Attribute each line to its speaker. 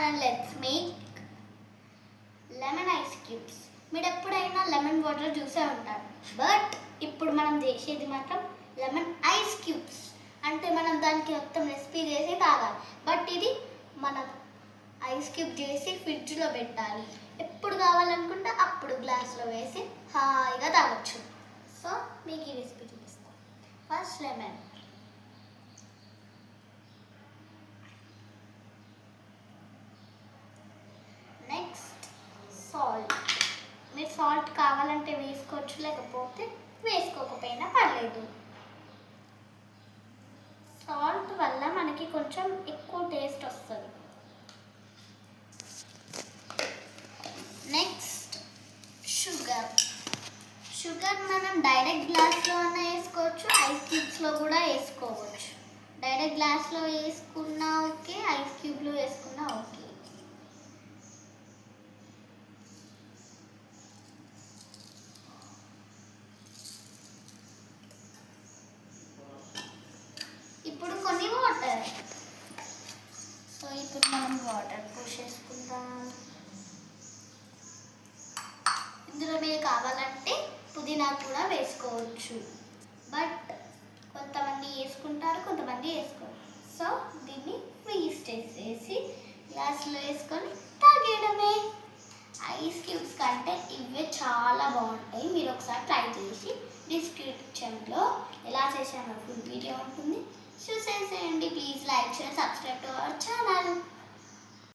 Speaker 1: and let's make lemon ice cubes. మీరు ఎప్పుడైనా lemon water చూసే ఉంటారు, బట్ ఇప్పుడు మనం చేసేది మాత్రం లెమన్ ఐస్ క్యూబ్స్. అంటే మనం దానికి మొత్తం రెసిపీ చేసి తాగాలి, బట్ ఇది మనం ఐస్ క్యూబ్ చేసి ఫ్రిడ్జ్లో పెట్టాలి. ఎప్పుడు కావాలనుకుంటే అప్పుడు గ్లాస్లో వేసి హాయిగా తాగొచ్చు. సో మీకు ఈ రెసిపీ చూపిస్తాను. First lemon, next salt. మీరు సాల్ట్ కావాలంటే వేసుకోవచ్చు, లేకపోతే వేసుకోకపోయినా పర్లేదు. సాల్ట్ వల్ల మనకి కొంచెం ఎక్కువ టేస్ట్ వస్తుంది. Next sugar. షుగర్ మనం డైరెక్ట్ గ్లాస్లో అన్నా వేసుకోవచ్చు, ఐస్ క్యూబ్స్లో కూడా వేసుకోవచ్చు. డైరెక్ట్ గ్లాస్లో వేసుకున్నా ఓకే, ఐస్ క్యూబ్లో వేసుకున్నా ఓకే. ఇప్పుడు కొన్ని వాటర్. సో ఇప్పుడు మనం వాటర్ పోసేసుకుందాం. ఇందులో మీరు కావాలంటే పుదీనా కూడా వేసుకోవచ్చు, బట్ కొంతమంది వేసుకుంటారు, కొంతమంది వేసుకోరు. సో దీన్ని ఫ్రీజ్ చేసేసి గ్లాస్లో వేసుకొని తాగేయడమే. ఐస్ క్యూబ్స్ కంటే ఇవే చాలా బాగుంటాయి. మీరు ఒకసారి ట్రై చేసి డిస్క్రిప్షన్లో ఎలా చేసామో ఫుల్ వీడియో ఉంటుంది, చూసేసేయండి. Please like, share, subscribe to our channel.